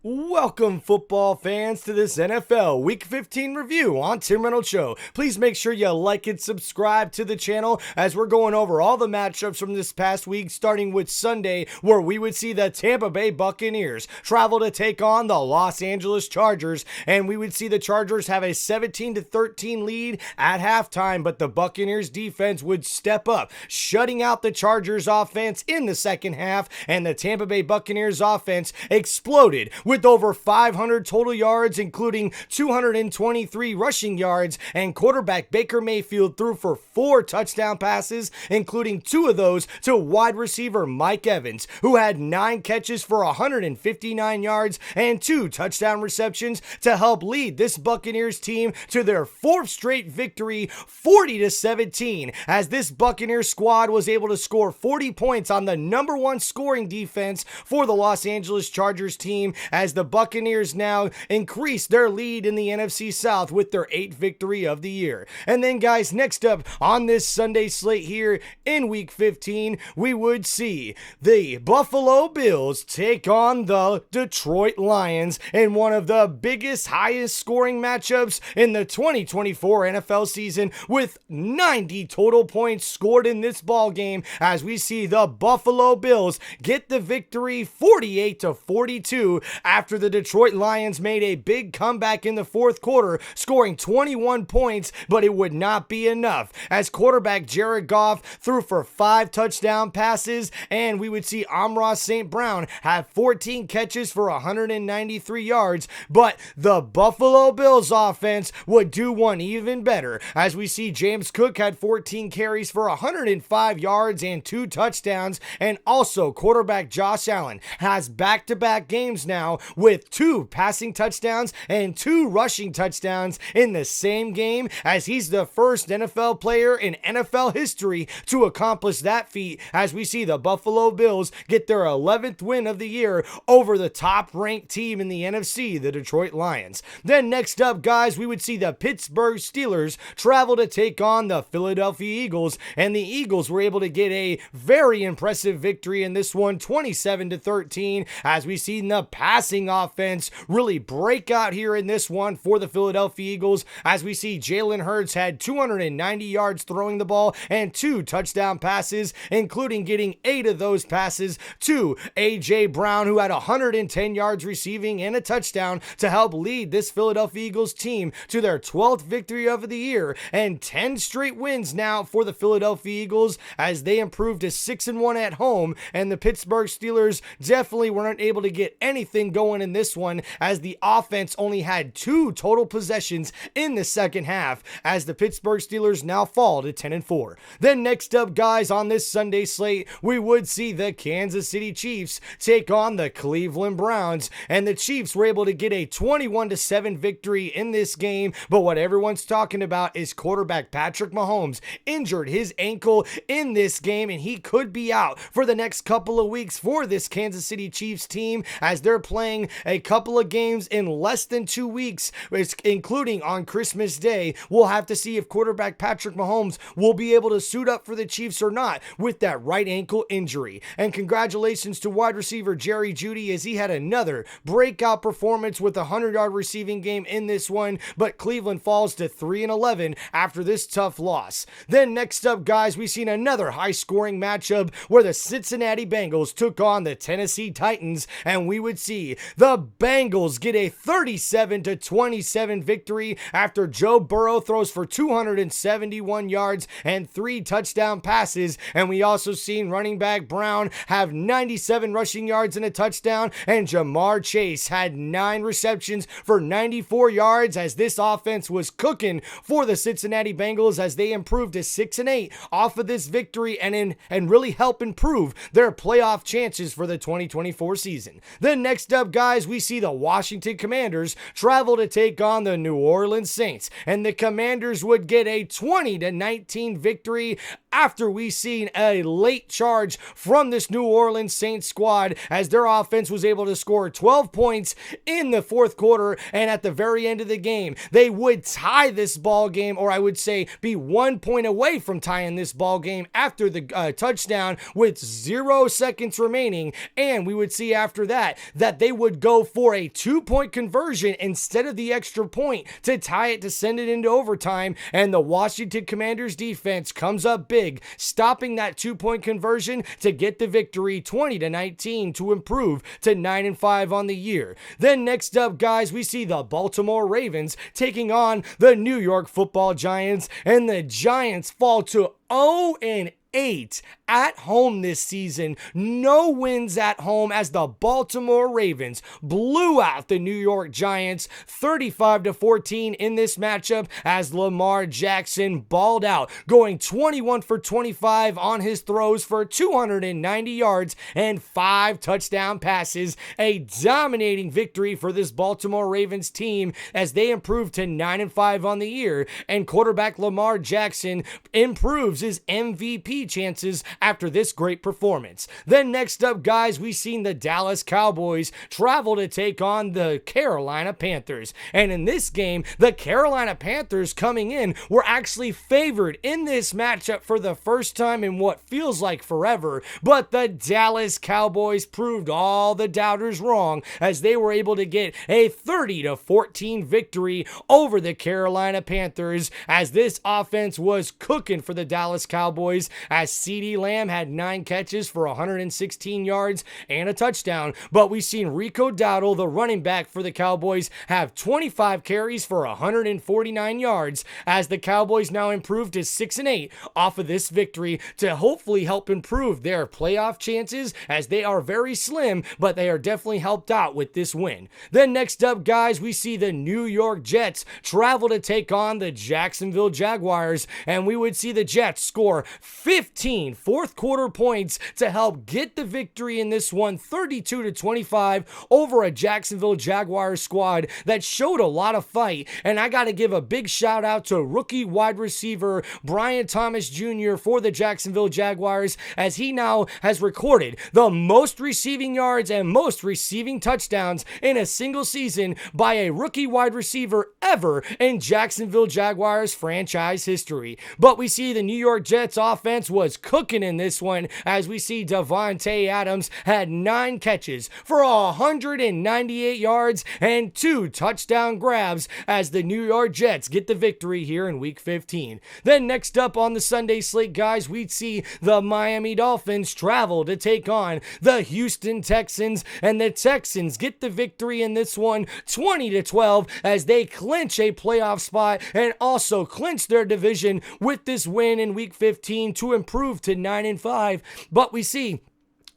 Welcome, football fans, to this NFL Week 15 review on Tim Reynolds Show. Please make sure you like and subscribe to the channel as we're going over all the matchups from this past week, starting with Sunday, where we would see the Tampa Bay Buccaneers travel to take on the Los Angeles Chargers, and we would see the Chargers have a 17-13 lead at halftime, but the Buccaneers defense would step up, shutting out the Chargers offense in the second half, and the Tampa Bay Buccaneers offense exploded with over 500 total yards, including 223 rushing yards, and quarterback Baker Mayfield threw for 4 touchdown passes, including 2 of those to wide receiver Mike Evans, who had 9 catches for 159 yards and 2 touchdown receptions to help lead this Buccaneers team to their 4th straight victory, 40-17, as this Buccaneers squad was able to score 40 points on the #1 scoring defense for the Los Angeles Chargers team, as the Buccaneers now increase their lead in the NFC South with their 8th victory of the year. And then, guys, next up on this Sunday slate here in Week 15, we would see the Buffalo Bills take on the Detroit Lions in one of the biggest, highest scoring matchups in the 2024 NFL season, with 90 total points scored in this ball game, as we see the Buffalo Bills get the victory 48-42 after the Detroit Lions made a big comeback in the 4th quarter, scoring 21 points, but it would not be enough, as quarterback Jared Goff threw for 5 touchdown passes, and we would see Amon-Ra St. Brown have 14 catches for 193 yards, but the Buffalo Bills offense would do one even better, as we see James Cook had 14 carries for 105 yards and 2 touchdowns, and also quarterback Josh Allen has back-to-back games now with 2 passing touchdowns and 2 rushing touchdowns in the same game, as he's the first NFL player in NFL history to accomplish that feat, as we see the Buffalo Bills get their 11th win of the year over the top-ranked team in the NFC, the Detroit Lions. Then next up, guys, we would see the Pittsburgh Steelers travel to take on the Philadelphia Eagles, and the Eagles were able to get a very impressive victory in this one, 27-13, as we see the passing offense really break out here in this one for the Philadelphia Eagles, as we see Jalen Hurts had 290 yards throwing the ball and 2 touchdown passes, including getting 8 of those passes to A.J. Brown, who had 110 yards receiving and a touchdown to help lead this Philadelphia Eagles team to their 12th victory of the year and 10 straight wins now for the Philadelphia Eagles, as they improved to 6-1 at home, and the Pittsburgh Steelers definitely weren't able to get anything going in this one, as the offense only had 2 total possessions in the second half, as the Pittsburgh Steelers now fall to 10-4. Then next up, guys, on this Sunday slate, we would see the Kansas City Chiefs take on the Cleveland Browns, and the Chiefs were able to get a 21-7 victory in this game, but what everyone's talking about is quarterback Patrick Mahomes injured his ankle in this game, and he could be out for the next couple of weeks for this Kansas City Chiefs team, as they're playing a couple of games in less than 2 weeks, including on Christmas Day. We'll have to see if quarterback Patrick Mahomes will be able to suit up for the Chiefs or not with that right ankle injury. And congratulations to wide receiver Jerry Jeudy, as he had another breakout performance with a 100-yard receiving game in this one, but Cleveland falls to 3-11 after this tough loss. Then next up, guys, we've seen another high-scoring matchup where the Cincinnati Bengals took on the Tennessee Titans, and we would see the Bengals get a 37-27 victory after Joe Burrow throws for 271 yards and 3 touchdown passes, and we also seen running back Brown have 97 rushing yards and a touchdown, and Jamar Chase had 9 receptions for 94 yards, as this offense was cooking for the Cincinnati Bengals, as they improved to 6-8 off of this victory and really help improve their playoff chances for the 2024 season. Then next up, guys, we see the Washington Commanders travel to take on the New Orleans Saints, and the Commanders would get a 20-19 victory after we seen a late charge from this New Orleans Saints squad, as their offense was able to score 12 points in the 4th quarter, and at the very end of the game they would tie this ball game, or I would say be 1 point away from tying this ball game after the touchdown with 0 seconds remaining, and we would see after that they they would go for a 2-point conversion instead of the extra point to tie it to send it into overtime, and the Washington Commanders defense comes up big, stopping that 2-point conversion to get the victory 20-19 to improve to 9-5 on the year. Then next up, guys, we see the Baltimore Ravens taking on the New York Football Giants, and the Giants fall to 0-8 at home this season. No wins at home as the Baltimore Ravens blew out the New York Giants 35-14 in this matchup as Lamar Jackson balled out, going 21 for 25 on his throws for 290 yards and 5 touchdown passes. A dominating victory for this Baltimore Ravens team as they improved to 9-5 on the year, and quarterback Lamar Jackson improves his MVP chances after this great performance. Then next up, guys, we've seen the Dallas Cowboys travel to take on the Carolina Panthers. And in this game, the Carolina Panthers coming in were actually favored in this matchup for the first time in what feels like forever. But the Dallas Cowboys proved all the doubters wrong as they were able to get a 30-14 victory over the Carolina Panthers, as this offense was cooking for the Dallas Cowboys, as CeeDee Lamb had 9 catches for 116 yards and a touchdown. But we've seen Rico Dowdle, the running back for the Cowboys, have 25 carries for 149 yards, as the Cowboys now improved to 6-8 off of this victory to hopefully help improve their playoff chances, as they are very slim, but they are definitely helped out with this win. Then next up, guys, we see the New York Jets travel to take on the Jacksonville Jaguars, and we would see the Jets score 15 fourth quarter points to help get the victory in this one, 32-25 over a Jacksonville Jaguars squad that showed a lot of fight. And I got to give a big shout out to rookie wide receiver Brian Thomas Jr. for the Jacksonville Jaguars, as he now has recorded the most receiving yards and most receiving touchdowns in a single season by a rookie wide receiver ever in Jacksonville Jaguars franchise history. But we see the New York Jets offense was cooking in this one, as we see Davante Adams had 9 catches for 198 yards and 2 touchdown grabs as the New York Jets get the victory here in Week 15. Then next up on the Sunday slate, guys, we'd see the Miami Dolphins travel to take on the Houston Texans, and the Texans get the victory in this one 20-12 as they clinch a playoff spot and also clinch their division with this win in Week 15 to improve to 9-5. But we see,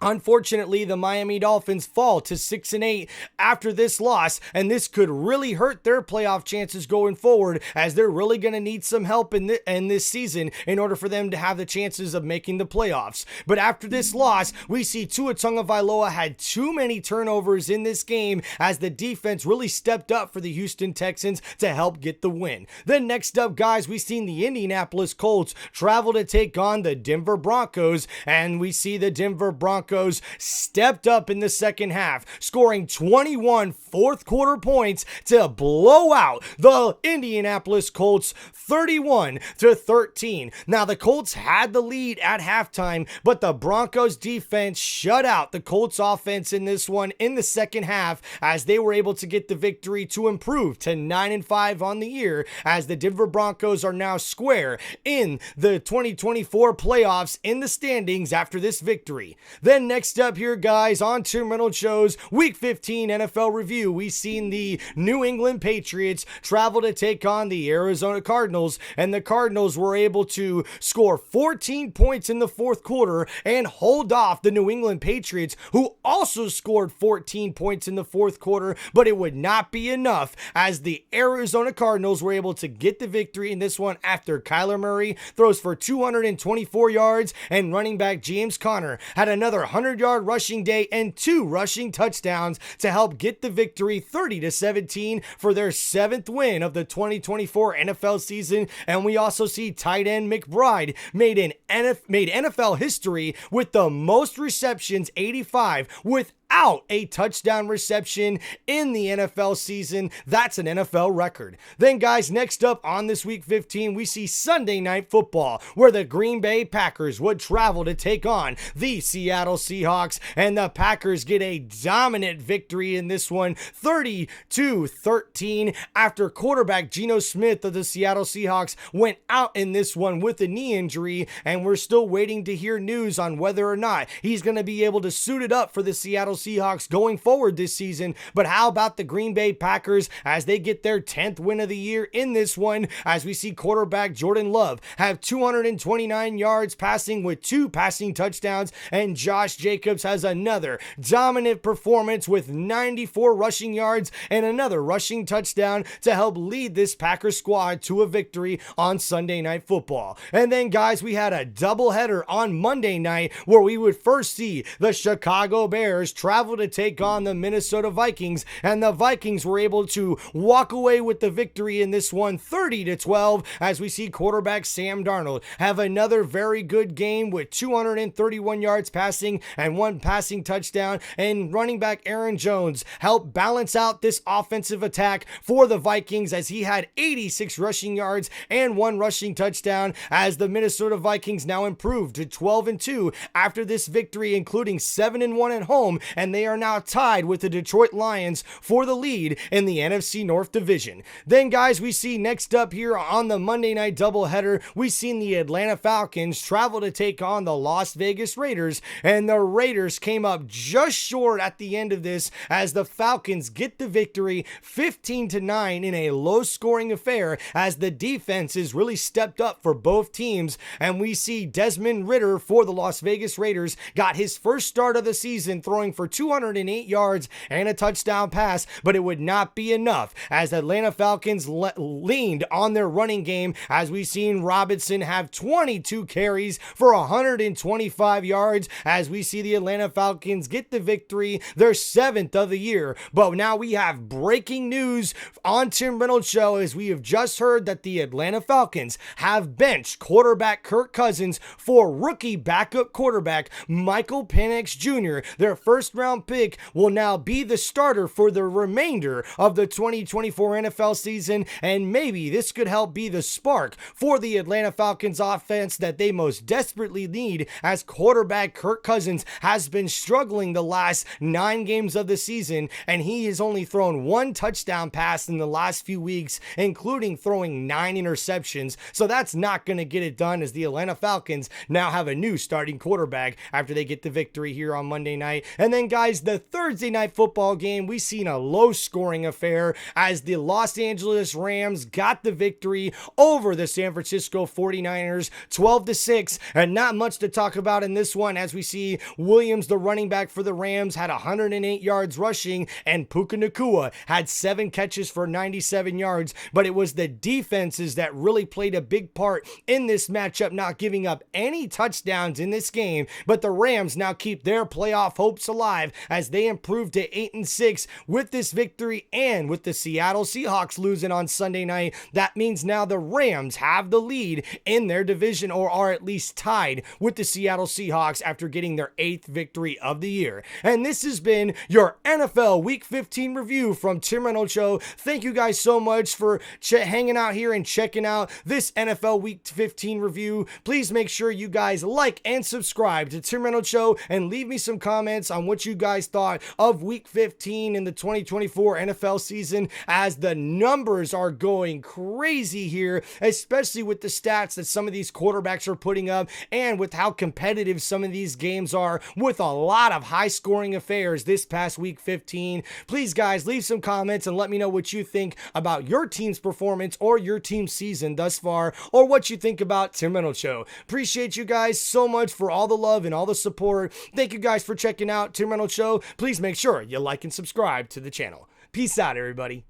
unfortunately, the Miami Dolphins fall to 6-8 after this loss, and this could really hurt their playoff chances going forward, as they're really going to need some help in this season in order for them to have the chances of making the playoffs. But after this loss, we see Tua Tagovailoa had too many turnovers in this game, as the defense really stepped up for the Houston Texans to help get the win. Then next up, guys, we've seen the Indianapolis Colts travel to take on the Denver Broncos, and we see the Denver Broncos stepped up in the second half, scoring 21 fourth quarter points to blow out the Indianapolis Colts 31-13. Now, the Colts had the lead at halftime, but the Broncos defense shut out the Colts offense in this one in the second half, as they were able to get the victory to improve to 9-5 on the year, as the Denver Broncos are now square in the 2024 playoffs in the standings after this victory. Then next up here, guys, on Tim Reynolds Show's Week 15 NFL review, we've seen the New England Patriots travel to take on the Arizona Cardinals, and the Cardinals were able to score 14 points in the fourth quarter and hold off the New England Patriots, who also scored 14 points in the fourth quarter, but it would not be enough, as the Arizona Cardinals were able to get the victory in this one after Kyler Murray throws for 224 yards and running back James Conner had another 100-yard rushing day and 2 rushing touchdowns to help get the victory 30-17 for their 7th win of the 2024 NFL season. And we also see tight end McBride made NFL history with the most receptions, 85, with without a touchdown reception in the NFL season. That's an NFL record. Then, guys, next up on this Week 15, we see Sunday Night Football, where the Green Bay Packers would travel to take on the Seattle Seahawks, and the Packers get a dominant victory in this one, 30-13, after quarterback Geno Smith of the Seattle Seahawks went out in this one with a knee injury, and we're still waiting to hear news on whether or not he's going to be able to suit it up for the Seattle Seahawks going forward this season. But how about the Green Bay Packers as they get their 10th win of the year in this one, as we see quarterback Jordan Love have 229 yards passing with 2 passing touchdowns, and Josh Jacobs has another dominant performance with 94 rushing yards and another rushing touchdown to help lead this Packers squad to a victory on Sunday Night Football. And then, guys, we had a doubleheader on Monday night where we would first see the Chicago Bears travel to take on the Minnesota Vikings, and the Vikings were able to walk away with the victory in this one, 30-12, as we see quarterback Sam Darnold have another very good game with 231 yards passing and 1 passing touchdown, and running back Aaron Jones helped balance out this offensive attack for the Vikings as he had 86 rushing yards and 1 rushing touchdown, as the Minnesota Vikings now improved to 12-2 after this victory, including 7-1 at home, and they are now tied with the Detroit Lions for the lead in the NFC North Division. Then, guys, we see next up here on the Monday night doubleheader, we've seen the Atlanta Falcons travel to take on the Las Vegas Raiders, and the Raiders came up just short at the end of this as the Falcons get the victory 15-9 in a low-scoring affair, as the defenses really stepped up for both teams, and we see Desmond Ridder for the Las Vegas Raiders got his first start of the season throwing for 208 yards and a touchdown pass, but it would not be enough as Atlanta Falcons leaned on their running game, as we've seen Robinson have 22 carries for 125 yards, as we see the Atlanta Falcons get the victory, their 7th of the year. But now we have breaking news on Tim Reynolds Show, as we have just heard that the Atlanta Falcons have benched quarterback Kirk Cousins for rookie backup quarterback Michael Penix Jr. Their first-round pick will now be the starter for the remainder of the 2024 NFL season, and maybe this could help be the spark for the Atlanta Falcons offense that they most desperately need, as quarterback Kirk Cousins has been struggling the last 9 games of the season, and he has only thrown 1 touchdown pass in the last few weeks, including throwing 9 interceptions. So that's not going to get it done, as the Atlanta Falcons now have a new starting quarterback after they get the victory here on Monday night. And then, guys, the Thursday night football game, we've seen a low-scoring affair as the Los Angeles Rams got the victory over the San Francisco 49ers 12-6, and not much to talk about in this one, as we see Williams, the running back for the Rams, had 108 yards rushing, and Puka Nacua had 7 catches for 97 yards, but it was the defenses that really played a big part in this matchup, not giving up any touchdowns in this game. But the Rams now keep their playoff hopes alive as they improve to 8-6 with this victory, and with the Seattle Seahawks losing on Sunday night, that means now the Rams have the lead in their division, or are at least tied with the Seattle Seahawks after getting their 8th victory of the year. And this has been your NFL Week 15 review from Tim Reynolds Show. Thank you guys so much for hanging out here and checking out this NFL Week 15 review. Please make sure you guys like and subscribe to Tim Reynolds Show, and leave me some comments on what you guys thought of Week 15 in the 2024 NFL season, as the numbers are going crazy here, especially with the stats that some of these quarterbacks are putting up, and with how competitive some of these games are, with a lot of high scoring affairs this past Week 15. Please, guys, leave some comments and let me know what you think about your team's performance or your team's season thus far, or what you think about Tim Reynolds Show. Appreciate you guys so much for all the love and all the support. Thank you guys for checking out Tim Reynolds Show. Please make sure you like and subscribe to the channel. Peace out, everybody.